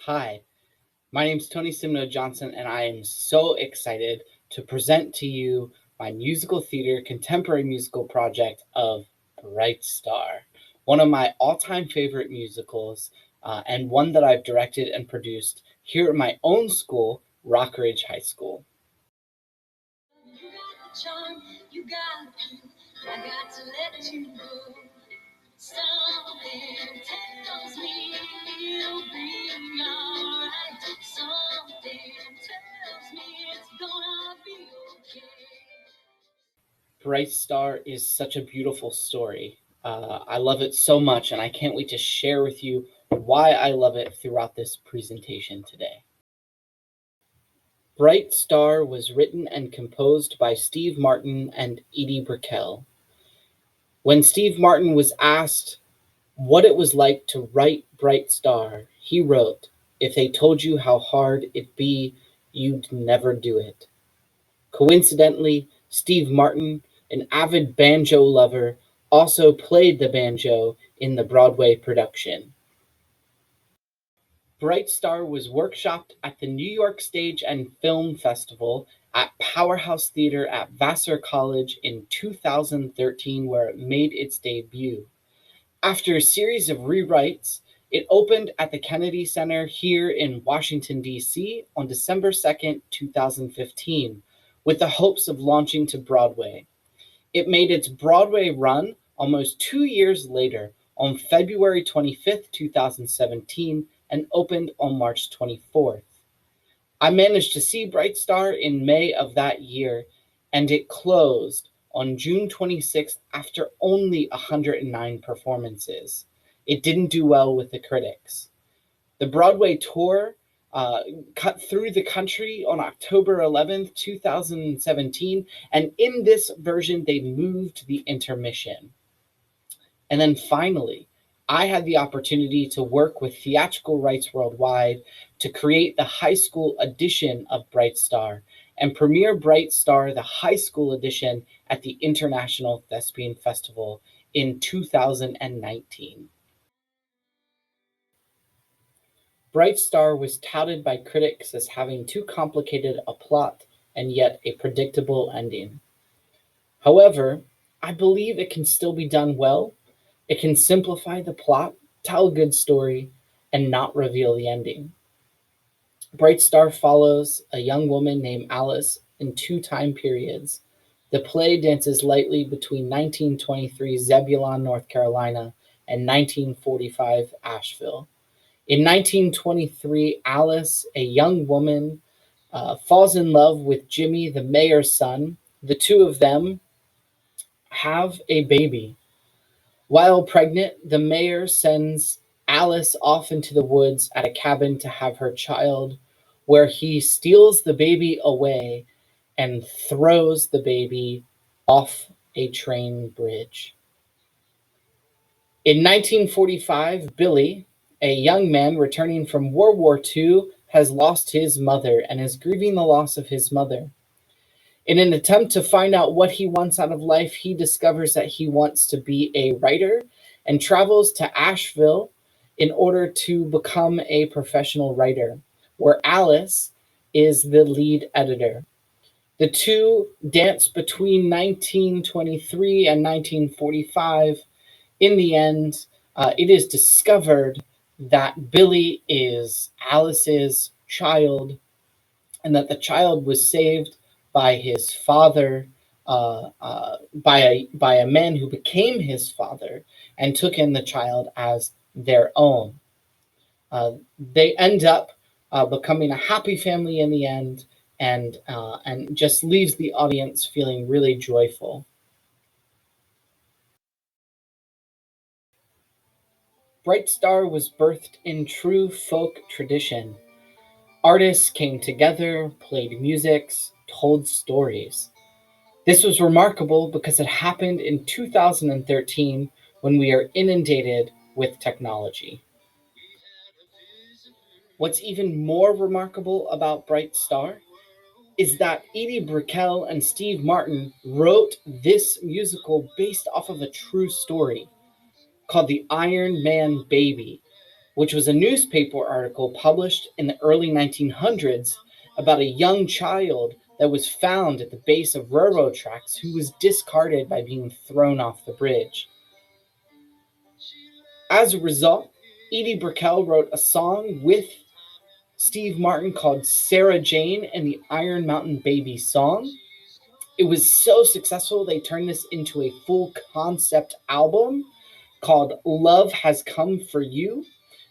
Hi, my name is Tony Cimino-Johnson, and I am so excited to present to you my musical theater contemporary musical project of Bright Star, one of my all-time favorite musicals, and one that I've directed and produced here at my own school, Rock Ridge High School. You got the charm, you got the I got to let you go. Something tells me you'll be alright. Something tells me it's gonna be okay. Bright Star is such a beautiful story. I love it so much, and I can't wait to share with you why I love it throughout this presentation today. Bright Star was written and composed by Steve Martin and Edie Brickell. When Steve Martin was asked what it was like to write Bright Star, he wrote, "If they told you how hard it'd be, you'd never do it." Coincidentally, Steve Martin, an avid banjo lover, also played the banjo in the Broadway production. Bright Star was workshopped at the New York Stage and Film Festival at Powerhouse Theater at Vassar College in 2013, where it made its debut. After a series of rewrites, it opened at the Kennedy Center here in Washington, D.C. on December 2nd, 2015, with the hopes of launching to Broadway. It made its Broadway run almost 2 years later on February 25th, 2017, and opened on March 24th. I managed to see Bright Star in May of that year, and it closed on June 26th after only 109 performances. It didn't do well with the critics. The Broadway tour cut through the country on October 11th, 2017, and in this version, they moved the intermission. And then finally, I had the opportunity to work with Theatrical Rights Worldwide to create the high school edition of Bright Star and premiere Bright Star, the high school edition, at the International Thespian Festival in 2019. Bright Star was touted by critics as having too complicated a plot and yet a predictable ending. However, I believe it can still be done well. It can simplify the plot, tell a good story, and not reveal the ending. Bright Star follows a young woman named Alice in two time periods. The play dances lightly between 1923 Zebulon, North Carolina, and 1945 Asheville. In 1923, Alice, a young woman, falls in love with Jimmy, the mayor's son. The two of them have a baby. While pregnant, the mayor sends Alice off into the woods at a cabin to have her child, where he steals the baby away and throws the baby off a train bridge. In 1945, Billy, a young man returning from World War II, has lost his mother and is grieving the loss of his mother. In an attempt to find out what he wants out of life, he discovers that he wants to be a writer and travels to Asheville in order to become a professional writer, where Alice is the lead editor. The two dance between 1923 and 1945. In the end, it is discovered that Billy is Alice's child and that the child was saved by his father, by a man who became his father and took in the child as their own. They end up becoming a happy family in the end, and just leaves the audience feeling really joyful. Bright Star was birthed in true folk tradition. Artists came together, played music, told stories. This was remarkable because it happened in 2013 when we are inundated with technology. What's even more remarkable about Bright Star is that Edie Brickell and Steve Martin wrote this musical based off of a true story called The Iron Man Baby. which was a newspaper article published in the early 1900s about a young child that was found at the base of railroad tracks who was discarded by being thrown off the bridge. As a result, Edie Brickell wrote a song with Steve Martin called Sarah Jane and the Iron Mountain Baby Song. It was so successful, they turned this into a full concept album called Love Has Come For You,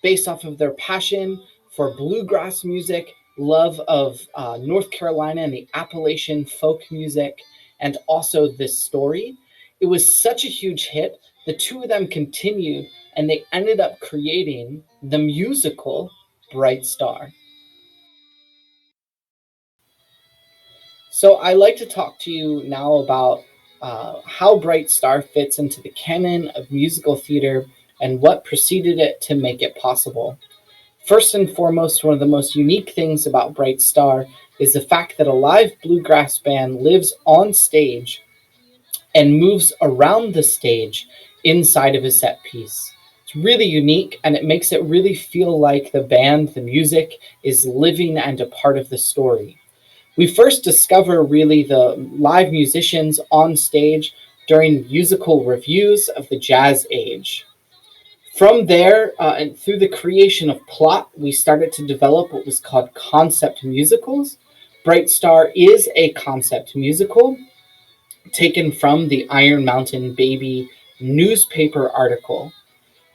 based off of their passion for bluegrass music, love of North Carolina and the Appalachian folk music, and also this story. It was such a huge hit. The two of them continued, and they ended up creating the musical Bright Star. So I like to talk to you now about how Bright Star fits into the canon of musical theater and what preceded it to make it possible. First and foremost, one of the most unique things about Bright Star is the fact that a live bluegrass band lives on stage and moves around the stage inside of a set piece. It's really unique, and it makes it really feel like the band, the music, is living and a part of the story. We first discover really the live musicians on stage during musical reviews of the Jazz Age. From there, and through the creation of plot, we started to develop what was called concept musicals. Bright Star is a concept musical taken from the Iron Mountain Baby newspaper article.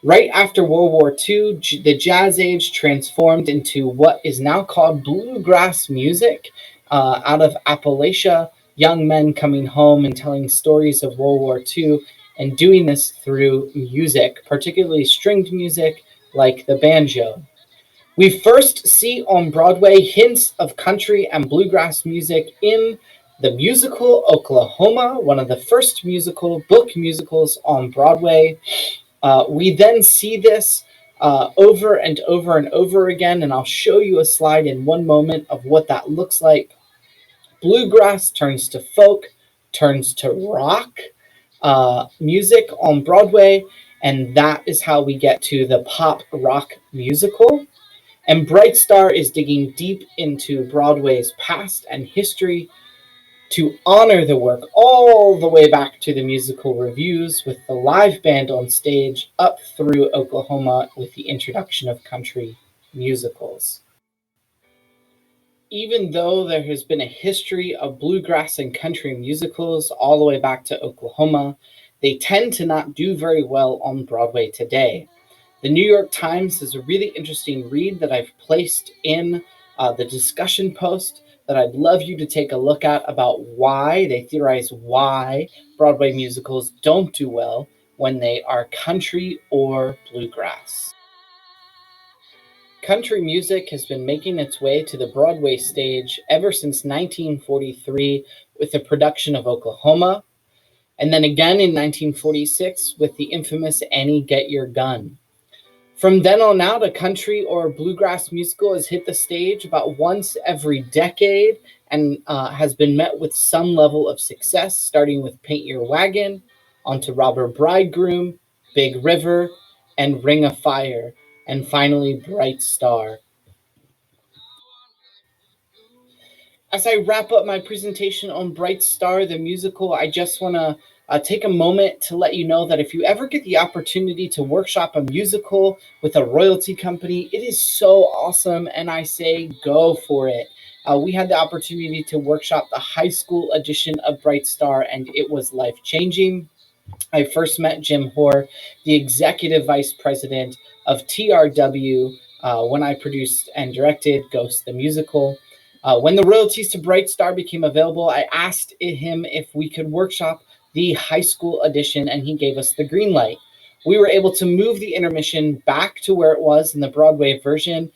Right after World War II, the Jazz Age transformed into what is now called bluegrass music out of Appalachia, young men coming home and telling stories of World War II and doing this through music, particularly stringed music like the banjo. We first see on Broadway hints of country and bluegrass music in the musical Oklahoma, one of the first book musicals on Broadway. We then see this over and over and over again, and I'll show you a slide in one moment of what that looks like. Bluegrass turns to folk, turns to rock music on Broadway, and that is how we get to the pop rock musical. And Bright Star is digging deep into Broadway's past and history to honor the work all the way back to the musical reviews with the live band on stage up through Oklahoma with the introduction of country musicals. Even though there has been a history of bluegrass and country musicals all the way back to Oklahoma, they tend to not do very well on Broadway today. The New York Times has a really interesting read that I've placed in the discussion post that I'd love you to take a look at about why they theorize why Broadway musicals don't do well when they are country or bluegrass. Country music has been making its way to the Broadway stage ever since 1943 with the production of Oklahoma, and then again in 1946 with the infamous Annie Get Your Gun. From then on out, a country or bluegrass musical has hit the stage about once every decade and has been met with some level of success, starting with Paint Your Wagon, onto Robber Bridegroom, Big River, and Ring of Fire, and finally Bright Star. As I wrap up my presentation on Bright Star, the musical, I just want to take a moment to let you know that if you ever get the opportunity to workshop a musical with a royalty company, it is so awesome, and I say go for it. We had the opportunity to workshop the high school edition of Bright Star, and it was life-changing. I first met Jim Hoare, the executive vice president of TRW, when I produced and directed Ghost the Musical. When the royalties to Bright Star became available, I asked him if we could workshop the high school edition, and he gave us the green light. We were able to move the intermission back to where it was in the Broadway version,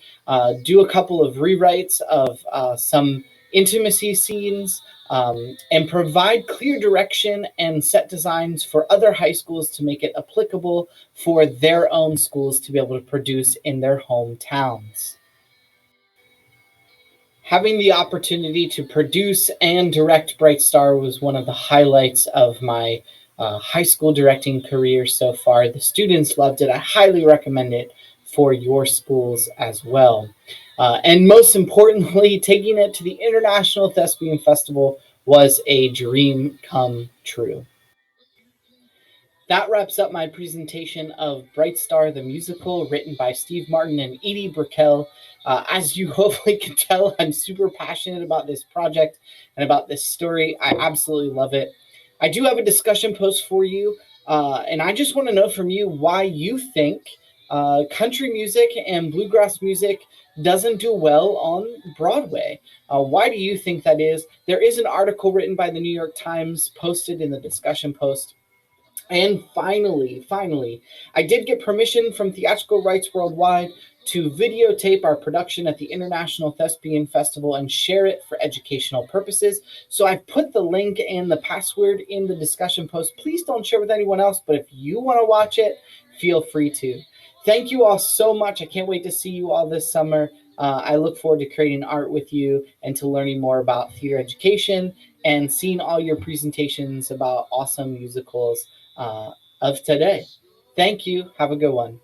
do a couple of rewrites of some intimacy scenes, and provide clear direction and set designs for other high schools to make it applicable for their own schools to be able to produce in their hometowns. Having the opportunity to produce and direct Bright Star was one of the highlights of my high school directing career so far. The students loved it. I highly recommend it for your schools as well. And most importantly, taking it to the International Thespian Festival was a dream come true. That wraps up my presentation of Bright Star the Musical, written by Steve Martin and Edie Brickell. As you hopefully can tell, I'm super passionate about this project and about this story. I absolutely love it. I do have a discussion post for you, and I just want to know from you why you think country music and bluegrass music doesn't do well on Broadway. Why do you think that is? There is an article written by the New York Times posted in the discussion post. And finally, I did get permission from Theatrical Rights Worldwide to videotape our production at the International Thespian Festival and share it for educational purposes. So I've put the link and the password in the discussion post. Please don't share with anyone else, but if you want to watch it, feel free to. Thank you all so much. I can't wait to see you all this summer. I look forward to creating art with you and to learning more about theater education and seeing all your presentations about awesome musicals of today. Thank you. Have a good one.